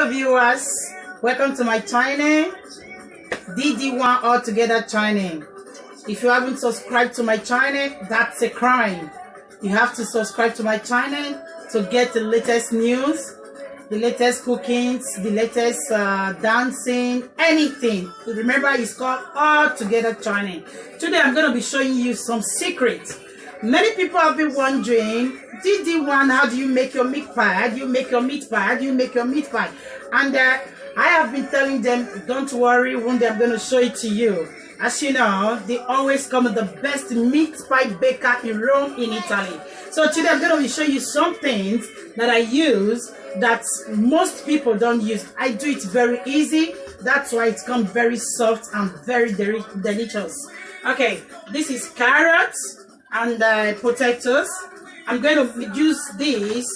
Hello viewers, welcome to my channel, DD1 Altogether channel. If you haven't subscribed to my channel, that's a crime. You have to subscribe to my channel to get the latest news, the latest cookings, the latest dancing, anything. Remember, it's called Altogether channel. Today I'm going to be showing you some secrets. Many people have been wondering, DD1, how do you make your meat pie? How do you make your meat pie? How do you make your meat pie? And I have been telling them, don't worry, one day I'm going to show it to you. As you know, they always come with the best meat pie baker in Rome, in Italy. So today I'm going to be showing you some things that I use that most people don't use. I do it very easy. That's why it comes very soft and very delicious. Okay, this is carrots and potatoes. I'm going to use this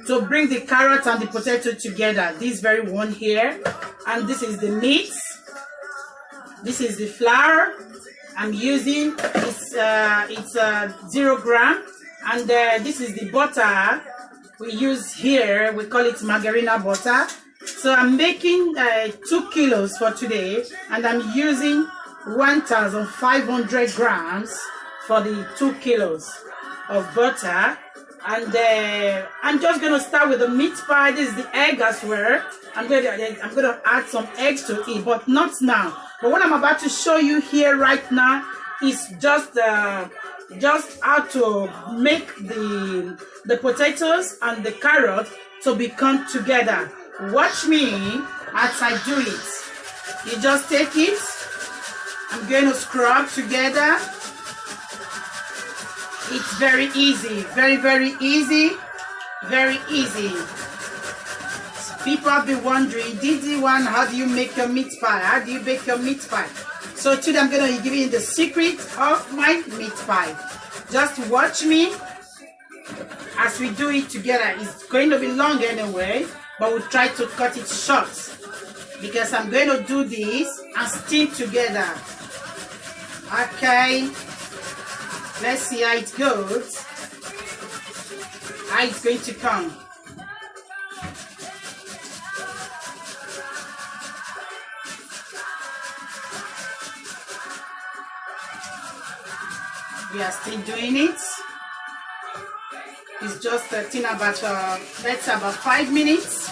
to bring the carrot and the potato together. This very one here, and this is the meat. This is the flour I'm using. It's 0 gram, and this is the butter we use here. We call it margarina butter. So I'm making 2 kilos for today, and I'm using 1,500 grams for the 2 kilos of butter. And I'm just gonna start with the meat pie. This is the egg as well. I'm gonna add some eggs to it, but not now. But what I'm about to show you here right now is just how to make the potatoes and the carrot to become together. Watch me as I do it. You just take it. I'm going to scrub together. It's very easy, very easy, very easy. People have been wondering, DD1, how do you make your meat pie? How do you bake your meat pie? So today I'm going to give you the secret of my meat pie. Just watch me as we do it together. It's going to be long anyway, but we'll try to cut it short because I'm going to do this and steam together. Okay. Let's see how it goes, how it's going to come. We are still doing it. It's just that's about 5 minutes.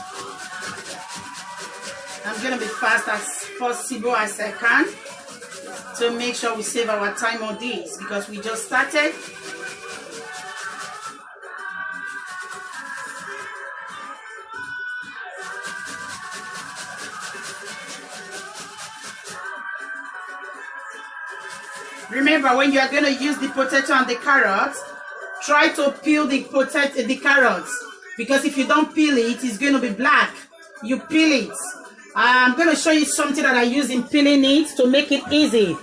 I'm going to be fast as possible as I can, to make sure we save our time on this because we just started. Remember, when you are going to use the potato and the carrots, try to peel the carrots, because if you don't peel it, it's going to be black. You peel it. I'm going to show you something that I use in peeling it to make it easy.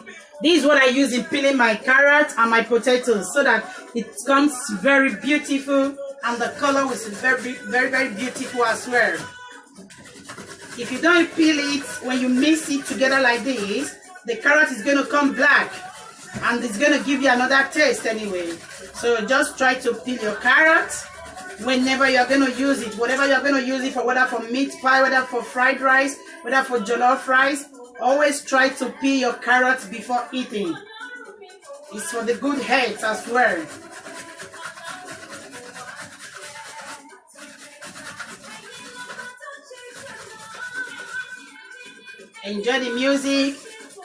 This is what I use in peeling my carrots and my potatoes, so that it comes very beautiful and the color is very beautiful as well. If you don't peel it, when you mix it together like this, the carrot is going to come black and it's going to give you another taste anyway. So just try to peel your carrots whenever you're going to use it, whatever you're going to use it for, whether for meat pie, whether for fried rice, whether for jollof rice. Always try to peel your carrots before eating. It's for the good health as well. Enjoy the music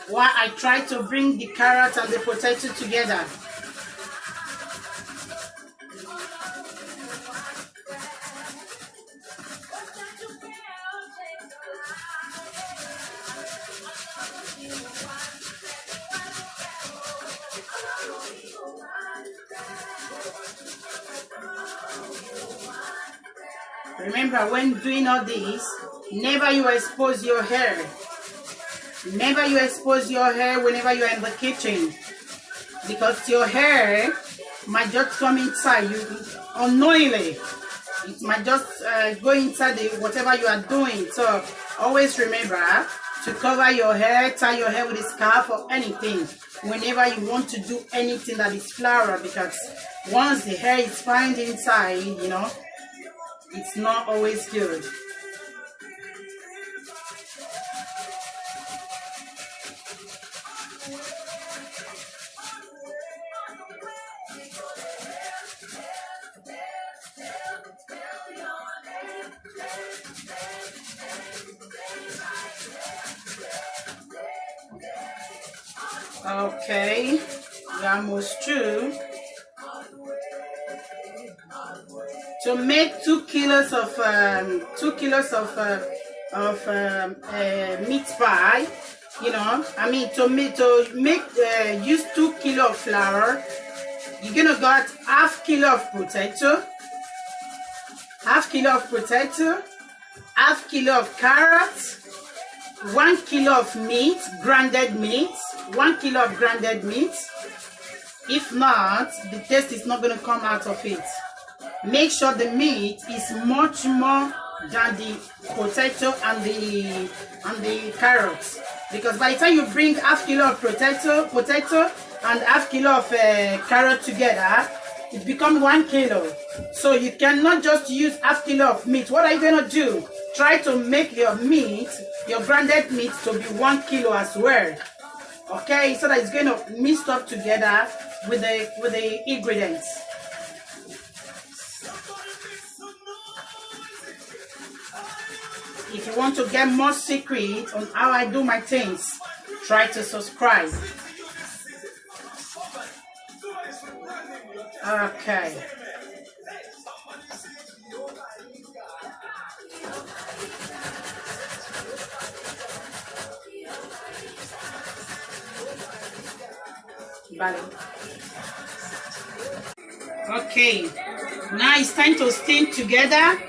while I try to bring the carrot and the potato together. Remember, when doing all this, never you expose your hair. Never you expose your hair whenever you are in the kitchen, because your hair might just come inside you unknowingly. It might just go inside whatever you are doing. So always remember to cover your hair, tie your hair with a scarf or anything whenever you want to do anything that is floral, because once the hair is found inside, you know, it's not always good. Okay, we're almost through. To make 2 kilos of meat pie, you know, I mean to make use 2 kilo of flour, you're gonna got half kilo of potato, half kilo of carrots, 1 kilo of meat, grounded meat, 1 kilo of grounded meat. If not, the taste is not going to come out of it. Make sure the meat is much more than the potato and the carrots, because by the time you bring half kilo of potato and half kilo of carrot together, it becomes 1 kilo. So you cannot just use half kilo of meat. What are you going to do? Try to make your meat, your grounded meat, to be 1 kilo as well. Okay, so that it's going to mix up together with the ingredients. If you want to get more secret on how I do my things, try to subscribe. Okay. Vale. Okay, now it's time to steam together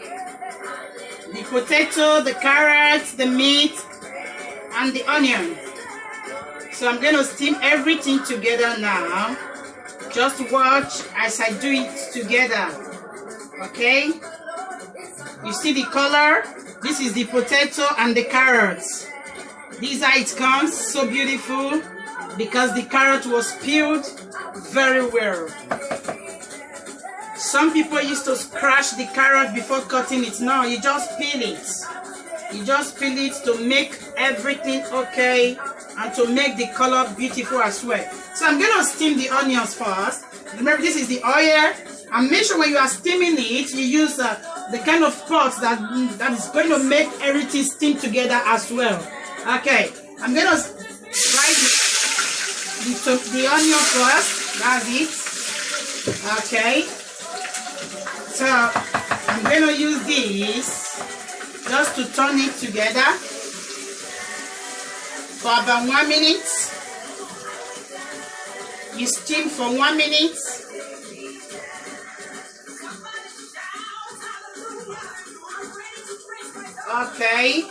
the potato, the carrots, the meat, and the onion. So I'm going to steam everything together now. Just watch as I do it together. Okay, you see the color? This is the potato and the carrots. This is how it comes, so beautiful, because the carrot was peeled very well. Some people used to scratch the carrot before cutting it. No, you just peel it. You just peel it to make everything okay and to make the color beautiful as well. So I'm going to steam the onions first. Remember, this is the oil. And make sure when you are steaming it, you use the kind of pot that is going to make everything steam together as well. Okay, I'm going to fry the onion first. That's it. Okay. So I'm going to use this just to turn it together for about 1 minute. You steam for 1 minute. Okay,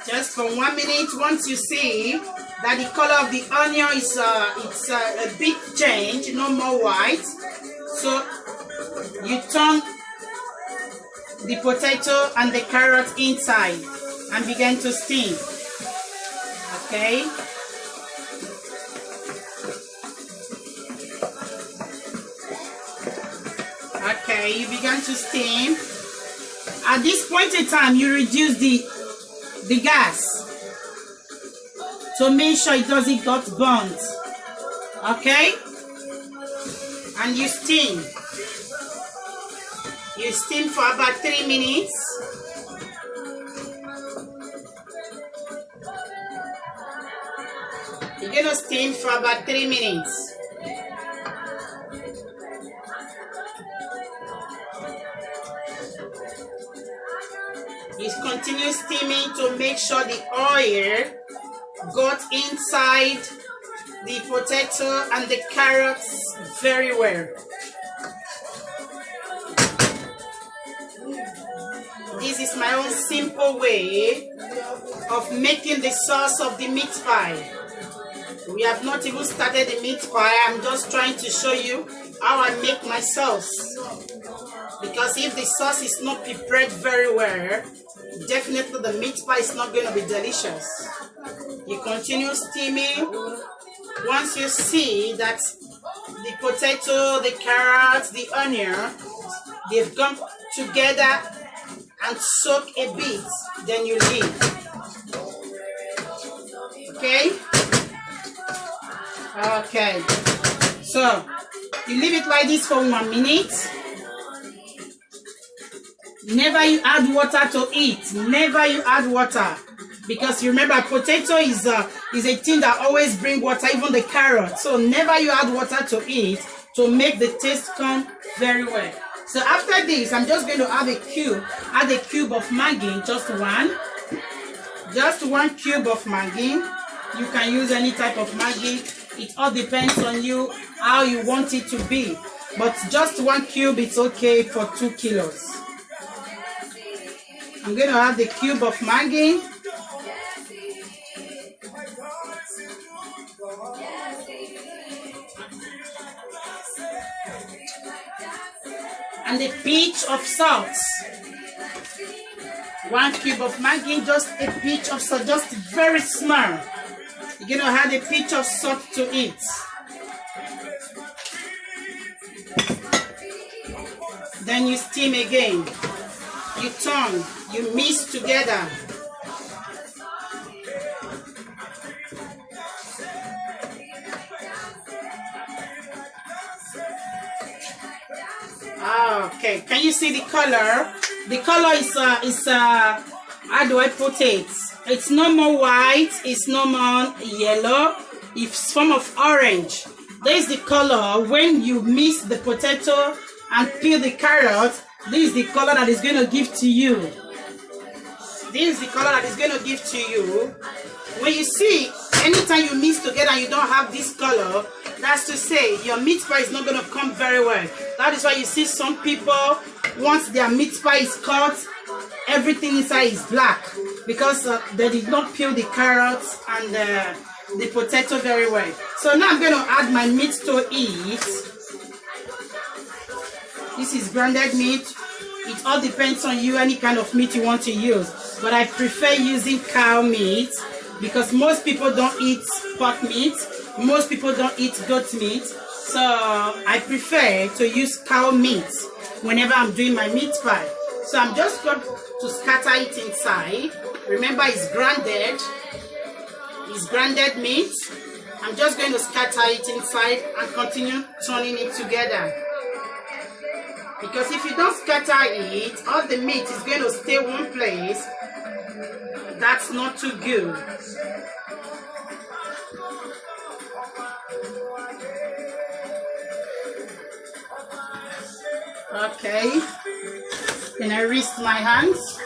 just for 1 minute. Once you see that the color of the onion is it's a bit change, no more white, so you turn the potato and the carrot inside and begin to steam. Okay. Okay, you begin to steam. At this point in time, you reduce the gas to make sure it doesn't get burnt. Okay? And you steam. You steam for about 3 minutes. You're going to steam for about 3 minutes. You continue steaming to make sure the oil got inside the potato and the carrots very well. This is my own simple way of making the sauce of the meat pie. We have not even started the meat pie. I'm just trying to show you how I make my sauce. Because if the sauce is not prepared very well, definitely the meat pie is not going to be delicious. You continue steaming. Once you see that the potato, the carrots, the onion, they've come together and soak a bit, then you leave. Okay? Okay. So, you leave it like this for 1 minute. Never you add water to it. Never you add water. Because you remember, potato is a thing that always bring water, even the carrot. So never you add water to it to make the taste come very well. So after this, I'm just going to add a cube of Maggi, just one cube of Maggi. You can use any type of Maggi. It all depends on you, how you want it to be. But just 1 cube, it's okay for 2 kilos. I'm going to add the cube of Maggi. And a pinch of salt. 1 cube of Maggi, just a pinch of salt, just very small. You're gonna add a pinch of salt to it. Then you steam again. You turn, you mix together. Okay, can you see the color? The color is how do I put it? It's no more white, it's no more yellow, it's form of orange. There's the color when you mix the potato and peel the carrot. This is the color that is going to give to you. This is the color that is going to give to you. When you see, anytime you mix together and you don't have this color, that's to say your meat pie is not going to come very well. That is why you see some people, once their meat pie is cut, everything inside is black, because they did not peel the carrots and the potato very well. So now I'm going to add my meat to it. This is grounded meat. It all depends on you, any kind of meat you want to use. But I prefer using cow meat because most people don't eat pork meat. Most people don't eat goat meat. So I prefer to use cow meat whenever I'm doing my meat pie. So I'm just going to scatter it inside. Remember, it's grounded. It's grounded meat. I'm just going to scatter it inside and continue turning it together. Because if you don't scatter it, all the meat is going to stay one place. That's not too good. Okay. Then I rest my hands.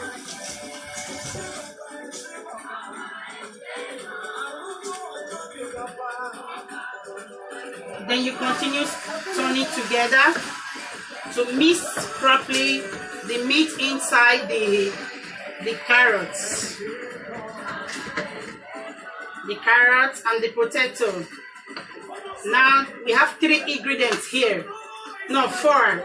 Then you continue turning together to mix properly the meat inside the carrots. The carrots and the potato. Now we have 3 ingredients here. No, 4,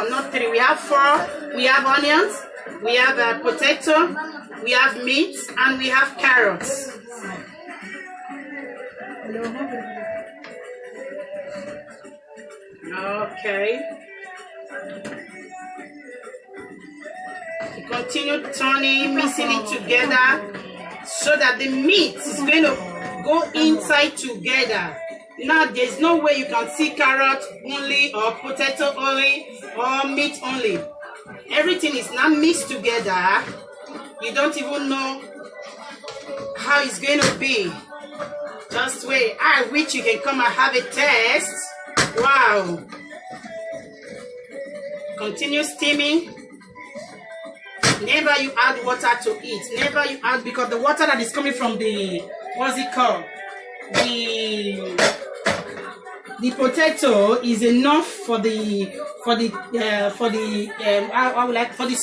not 3. We have 4. We have onions, we have potato, we have meat, and we have carrots. Okay. You continue turning, mixing it together so that the meat is going to go inside together. Now there's no way you can see carrot only or potato only or meat only. Everything is now mixed together. You don't even know how it's going to be. Just wait. I wish you can come and have a taste. Wow. Continue steaming. Never you add water to it. Never you add, because the water that is coming from the, what's it called? The potato is enough for the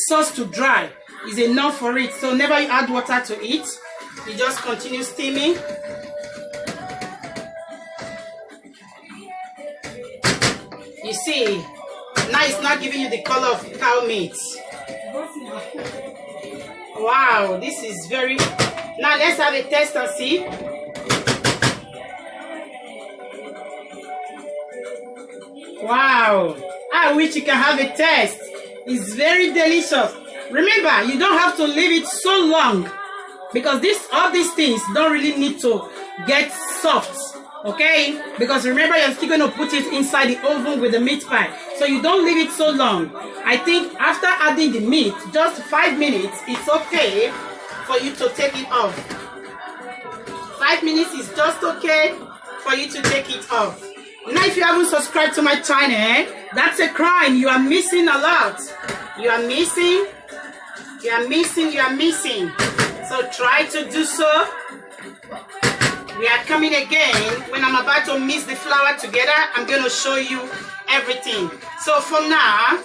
sauce to dry. Is enough for it. So never you add water to it. You just continue steaming. You see, now it's not giving you the color of cow meat. Wow, this is very. Now let's have a taste and see. Wow, I wish you can have a taste. It's very delicious. Remember, you don't have to leave it so long, because all these things don't really need to get soft. Okay, because remember you're still going to put it inside the oven with the meat pie, so you don't leave it so long. I think after adding the meat, just 5 minutes, it's okay for you to take it off. 5 minutes is just okay for you to take it off. Now if you haven't subscribed to my channel, that's a crime. You are missing a lot. You are missing. So try to do so. We are coming again. When I'm about to mix the flour together, I'm going to show you everything. So for now,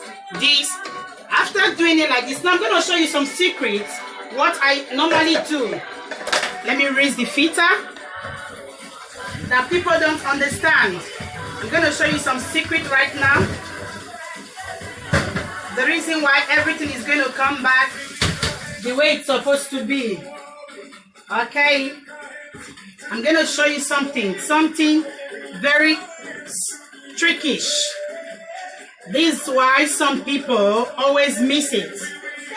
after doing it like this, now I'm going to show you some secrets, what I normally do. Let me raise the feta that people don't understand. I'm going to show you some secret right now. The reason why everything is going to come back the way it's supposed to be. Okay? I'm going to show you something very trickish. This is why some people always miss it.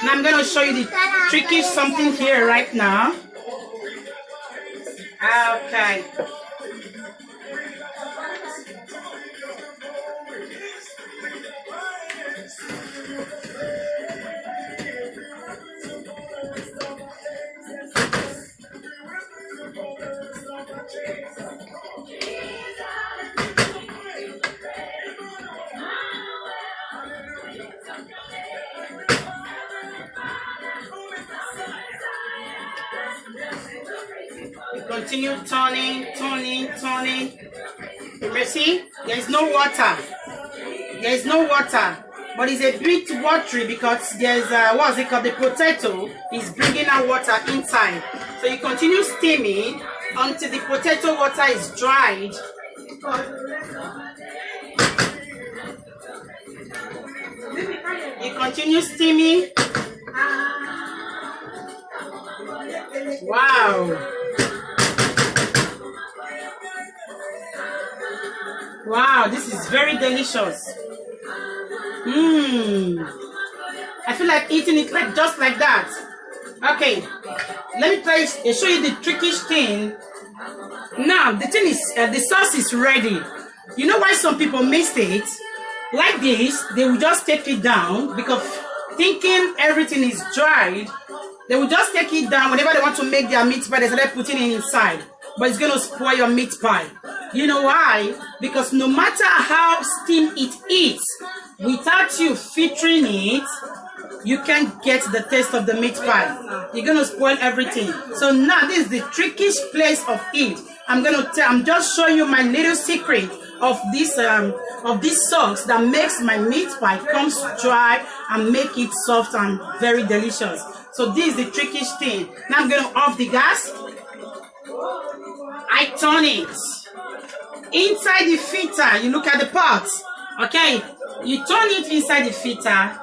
Now I'm going to show you the trickish something here right now. Okay. Continue turning. You see, there is no water. But it's a bit watery because there's what's it called? The potato is bringing out water inside. So you continue steaming until the potato water is dried. You continue steaming. Wow. Wow, this is very delicious. I feel like eating it just like that. Okay, let me show you the trickish thing. Now, the thing is, the sauce is ready. You know why some people miss it? Like this, they will just take it down because thinking everything is dried, they will just take it down whenever they want to make their meat pie. They start putting it inside, but it's going to spoil your meat pie. You know why? Because no matter how steam it is, without you filtering it, you can't get the taste of the meat pie. You're going to spoil everything. So now this is the trickish place of it. I'm just showing you my little secret of this sauce that makes my meat pie comes dry and make it soft and very delicious. So this is the trickish thing. Now I'm going to off the gas. I turn it. Inside the feta, you look at the pot. Okay, you turn it inside the feta.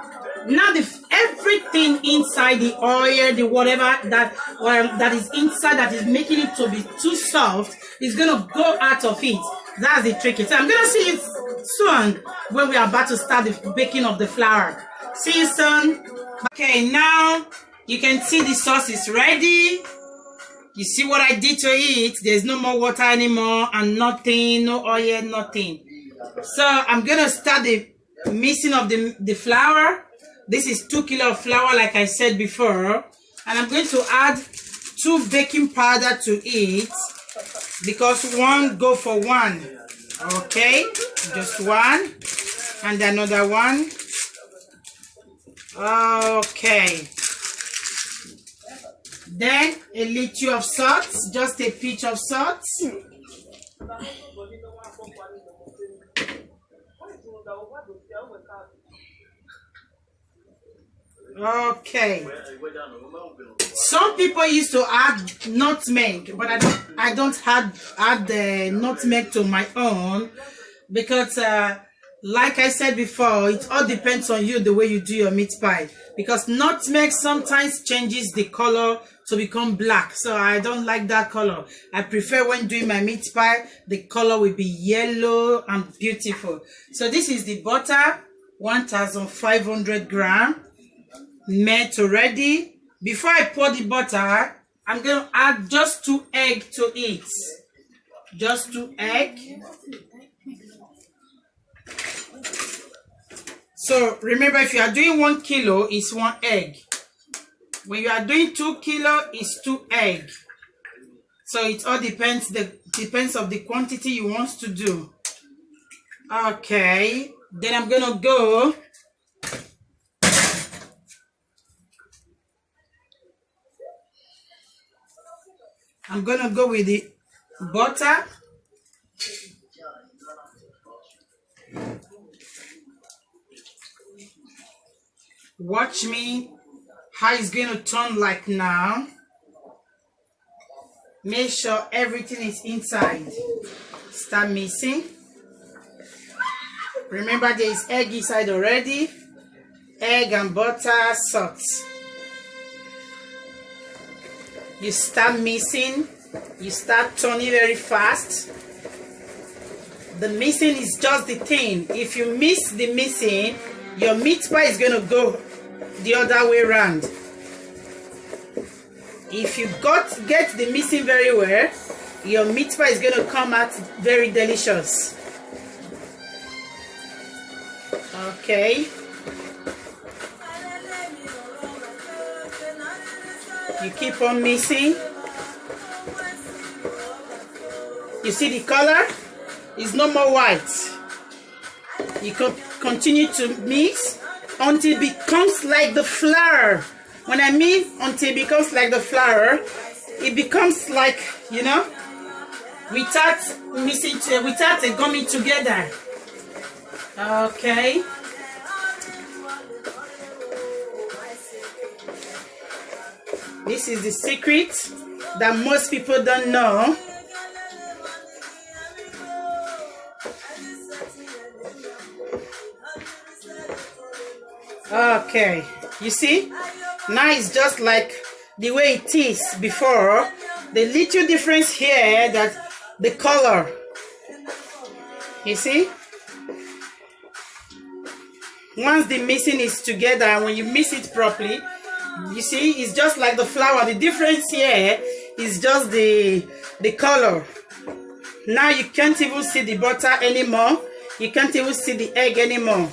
Now everything inside the oil, the whatever that is inside that is making it to be too soft is gonna go out of it. That's the trick. So I'm gonna see you soon when we are about to start the baking of the flour. See you soon. Okay, now you can see the sauce is ready. You see what I did to it? There's no more water anymore and nothing, no oil, nothing. So I'm gonna start the mixing of the flour. This is 2 kilos of flour, like I said before, and I'm going to add 2 baking powder to it because one go for one. Okay, just one and another one. Okay. Then a little of salt, just a pinch of salt. Okay. Some people used to add nutmeg, but I don't add the nutmeg to my own because like I said before, it all depends on you the way you do your meat pie. Because nutmeg sometimes changes the color to become black. So I don't like that color. I prefer when doing my meat pie, the color will be yellow and beautiful. So this is the butter, 1,500 grams, made already. Before I pour the butter, I'm going to add just 2 eggs to it. Just 2 eggs. So remember, if you are doing 1 kilo, it's 1 egg. When you are doing 2 kilo, it's 2 eggs. So it all depends of the quantity you want to do. Okay, then I'm gonna go. I'm gonna go with the butter. Watch me how it's going to turn like now. Make sure everything is inside. Start mixing. Remember, there is egg inside already. Egg and butter, salt. You start mixing. You start turning very fast. The mixing is just the thing. If you miss the mixing, your meat pie is going to go the other way around. If you get the mixing very well, your meat pie is going to come out very delicious. Okay. You keep on mixing. You see the color? It's no more white. You can continue to mix until it becomes like the flour. When I mean until it becomes like the flour, it becomes like, you know, without mixing, without it coming together. Okay. This is the secret that most people don't know. Okay, you see, now it's just like the way it is before. The little difference here that the color, you see, once the mixing is together and when you mix it properly, you see, it's just like the flour. The difference here is just the color. Now you can't even see the butter anymore. You can't even see the egg anymore.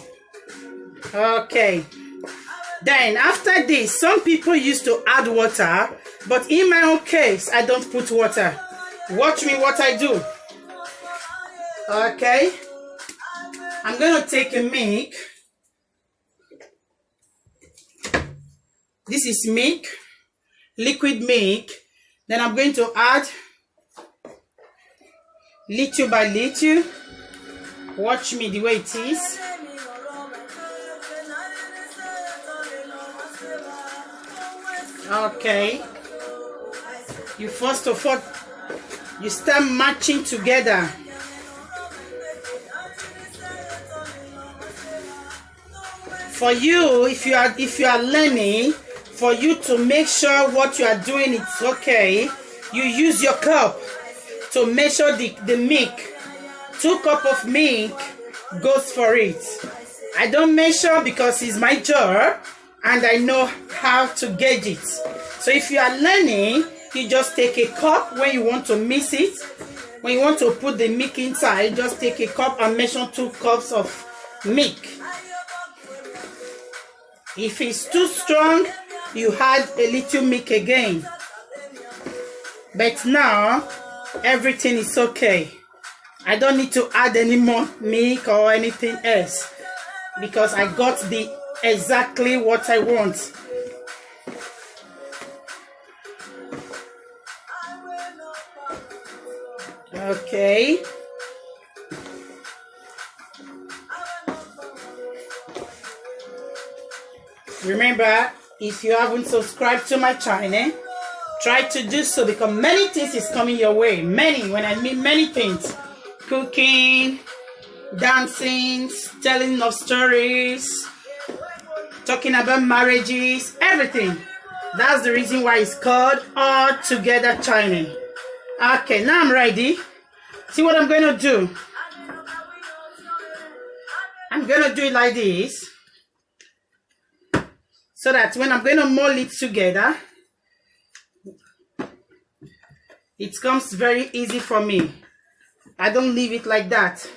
Okay, then after this, some people used to add water, but in my own case, I don't put water. Watch me what I do. Okay, I'm gonna take a milk. This is milk, liquid milk. Then I'm going to add little by little. Watch me the way it is. Okay, you first of all, you start matching together. For you, if you are learning, for you to make sure what you are doing is okay, you use your cup to measure the milk. 2 cups of milk goes for it. I don't measure because it's my job and I know how to gauge it. So if you are learning, you just take a cup when you want to mix it. When you want to put the milk inside, just take a cup and measure 2 cups of milk. If it's too strong, you add a little milk again. But now, everything is okay. I don't need to add any more milk or anything else because I got exactly what I want. Okay. Remember, if you haven't subscribed to my channel, try to do so because many things is coming your way. Many, when I mean many things. Cooking, dancing, telling of stories, talking about marriages, everything. That's the reason why it's called All Together Channel. Okay, now I'm ready. See what I'm going to do? I'm going to do it like this. So that when I'm going to mold it together, it comes very easy for me. I don't leave it like that.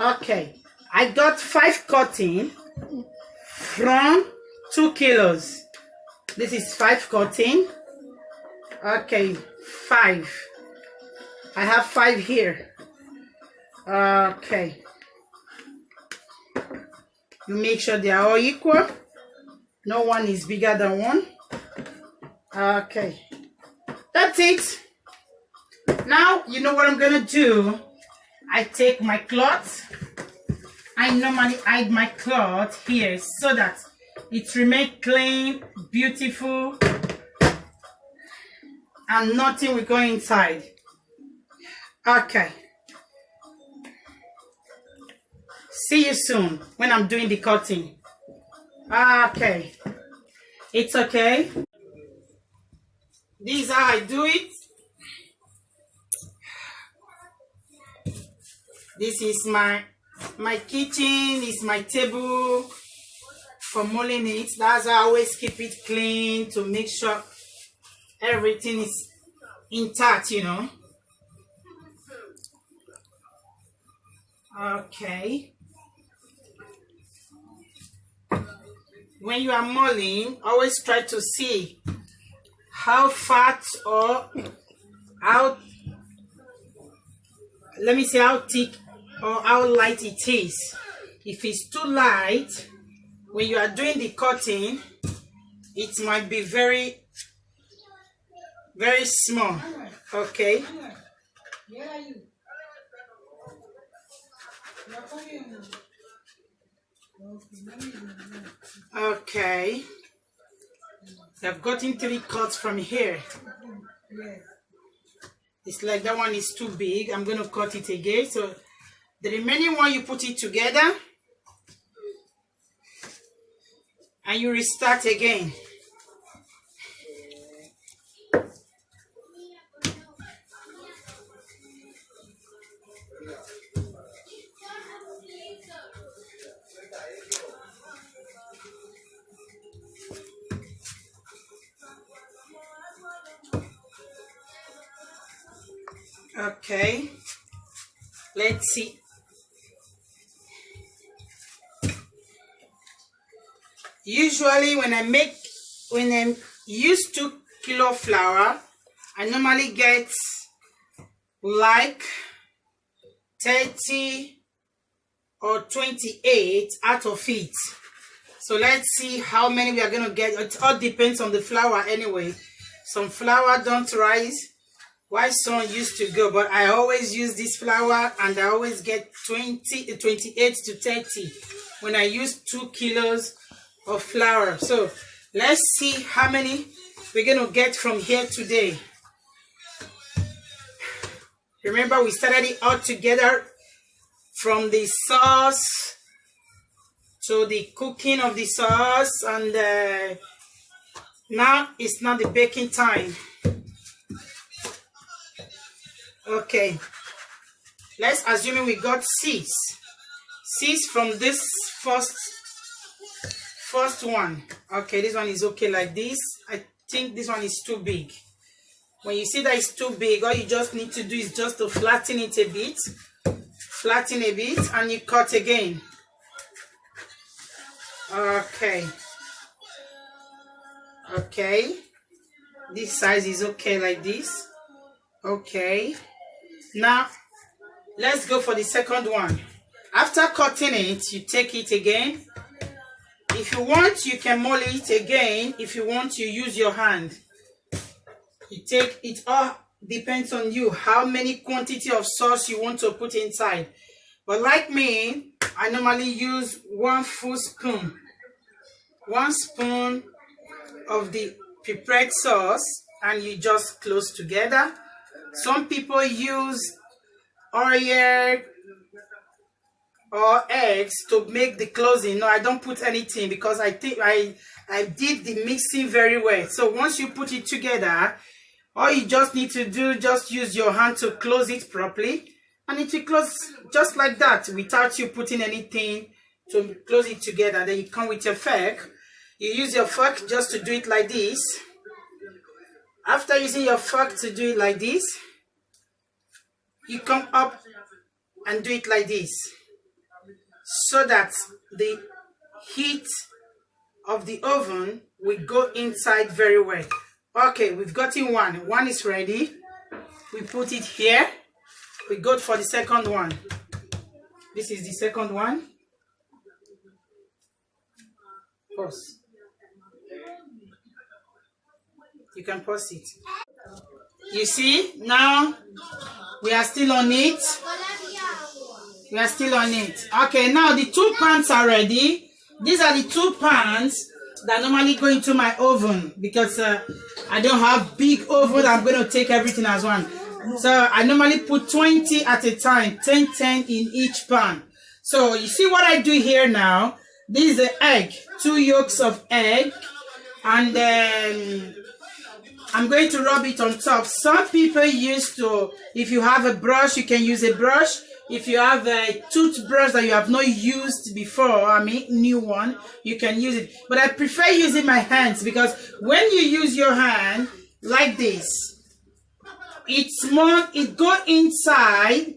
Okay, I got 5 cotton from 2 kilos. This is 5 cotton. Okay, 5. I have 5 here. Okay. You make sure they are all equal. No one is bigger than one. Okay. That's it. Now, you know what I'm gonna do? I take my cloth. I normally hide my cloth here so that it remains clean, beautiful, and nothing will go inside. Okay. See you soon when I'm doing the cutting. Okay. It's okay. This is how I do it. This is my kitchen, this is my table for mulling it. That's how I always keep it clean to make sure everything is intact, you know. Okay. When you are mulling, always try to see how fat or how, let me see how thick or how light it is. If it's too light, when you are doing the cutting, it might be very small. Okay. Okay. I've gotten 3 cuts from here. It's like that one is too big. I'm going to cut it again. So the remaining one, you put it together and you restart again. Okay, let's see. Usually when I use 2 kilo flour, I normally get like 30 or 28 out of it. So let's see how many we are going to get. It all depends on the flour anyway. Some flour don't rise while some used to go, but I always use this flour and I always get 28 to 30 when I use 2 kilos of flour. So let's see how many we're going to get from here today. Remember, we started it all together from the sauce to the cooking of the sauce, and now it's not the baking time. Okay, let's assume we got 6 from this first one. Okay, this one is okay like this. I think this one is too big. When you see that it's too big, all you just need to do is just to flatten it a bit, and you cut again. Okay, this size is okay like this. Okay, now let's go for the second one. After cutting it, you take it again. If you want, you can mold it again. If you want, you use your hand. You take it, all depends on you how many quantity of sauce you want to put inside. But like me, I normally use 1 full spoon. 1 spoon of the prepared sauce, and you just close together. Some people use oil or eggs to make the closing. No, I don't put anything because I think I did the mixing very well. So once you put it together, all you just need to do, just use your hand to close it properly, and it will close just like that without you putting anything to close it together. Then you come with your fork. You use your fork just to do it like this. After using your fork to do it like this, you come up and do it like this, so that the heat of the oven will go inside very well. Okay, we've gotten one. One is ready. We put it here. We go for the second one. This is the second one. Pause. You can pause it. You see, now we are still on it. We are still on it. Okay, now the two pans are ready. These are the two pans that normally go into my oven because I don't have big oven. I'm going to take everything as one. So I normally put 20 at a time, 10 in each pan. So you see what I do here now. This is the egg, 2 yolks of egg, and then I'm going to rub it on top. Some people used to, if you have a brush, you can use a brush. If you have a toothbrush that you have not used before, I mean new one, you can use it. But I prefer using my hands because when you use your hand like this, it go inside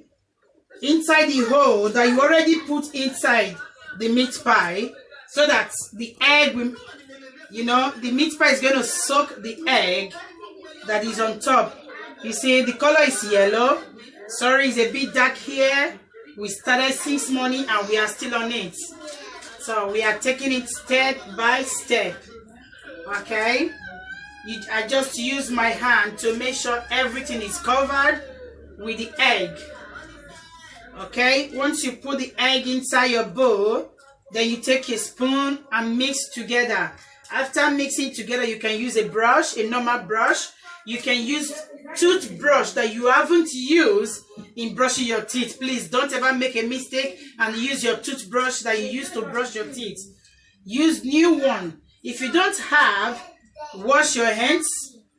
the hole that you already put inside the meat pie, so that the egg will, the meat pie is going to soak the egg that is on top. You see, the color is yellow. Sorry, it's a bit dark here. We started since morning and we are still on it. So we are taking it step by step. Okay? I just use my hand to make sure everything is covered with the egg. Okay? Once you put the egg inside your bowl, then you take a spoon and mix together. After mixing together, you can use a brush, a normal brush. You can use toothbrush that you haven't used in brushing your teeth. Please don't ever make a mistake and use your toothbrush that you used to brush your teeth. Use new one. If you don't have, wash your hands.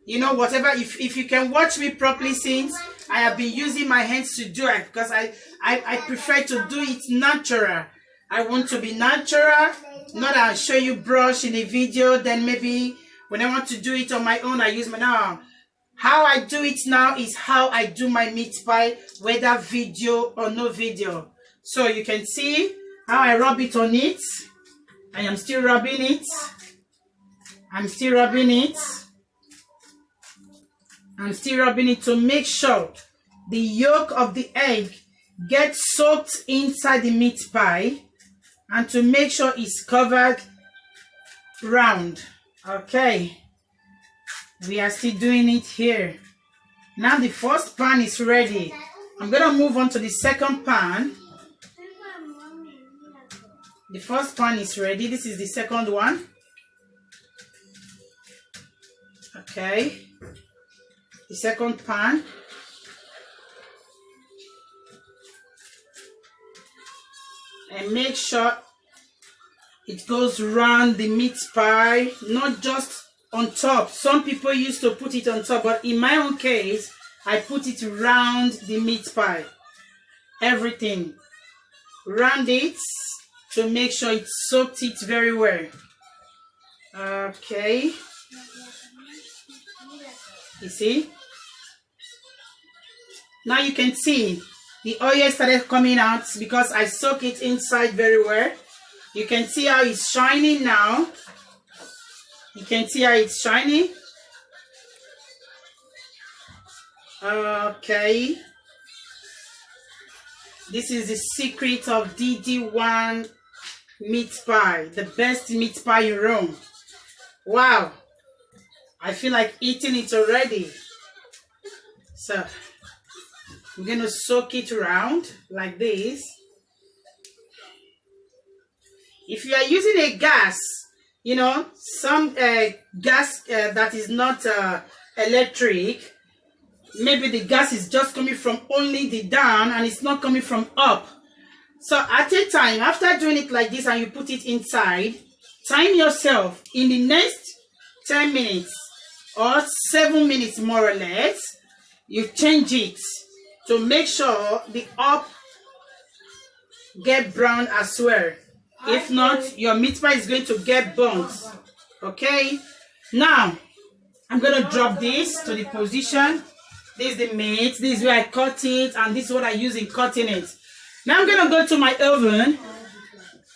Whatever. If you can watch me properly, since I have been using my hands to do it, because I prefer to do it natural. I want to be natural. Not that I'll show you brush in a video, then maybe when I want to do it on my own, I use my now. How I do it now is how I do my meat pie, whether video or no video. So you can see how I rub it on it. I am still rubbing it. I'm still rubbing it. I'm still rubbing it to make sure the yolk of the egg gets soaked inside the meat pie and to make sure it's covered round. Okay. We are still doing it here. Now the first pan is ready. I'm going to move on to the second pan. The first pan is ready. This is the second one. Okay. The second pan. And make sure it goes around the meat pie, not just on top. Some people used to put it on top, but in my own case, I put it around the meat pie. Everything. Round it to make sure it soaked it very well. Okay. You see? Now you can see the oil started coming out because I soak it inside very well. You can see how it's shining now. You can see how it's shining. Okay. This is the secret of DD1 meat pie. The best meat pie in Rome. Wow. I feel like eating it already. So, I'm going to soak it around like this. If you are using a gas, some gas that is not electric, maybe the gas is just coming from only the down and it's not coming from up. So at a time, after doing it like this and you put it inside, time yourself in the next 10 minutes or 7 minutes more or less, you change it to make sure the up get brown as well. If not, your meat pie is going to get burnt. Okay? Now, I'm gonna drop this to the position. This is the meat. This is where I cut it, and this is what I use in cutting it. Now I'm gonna go to my oven.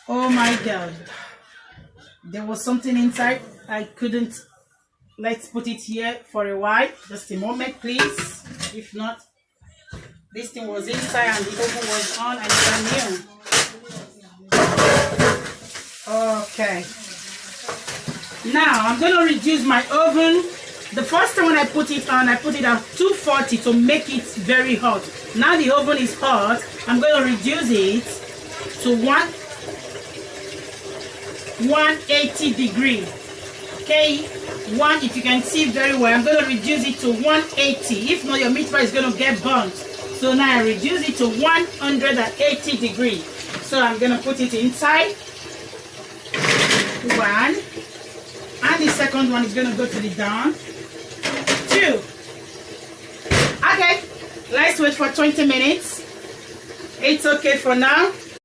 Oh my God, there was something inside. I couldn't. Let's put it here for a while. Just a moment, please. If not, this thing was inside and the oven was on. I never knew. Okay. Now I'm going to reduce my oven. The first time when I put it on, I put it at 240 to make it very hot. Now the oven is hot. I'm going to reduce it to 180 degree. Okay, if you can see very well, I'm going to reduce it to 180. If not, your meat pie is going to get burnt. So now I reduce it to 180 degree. So I'm going to put it inside. One. And the second one is going to go to the down. Two. Okay, let's wait for 20 minutes. It's okay for now.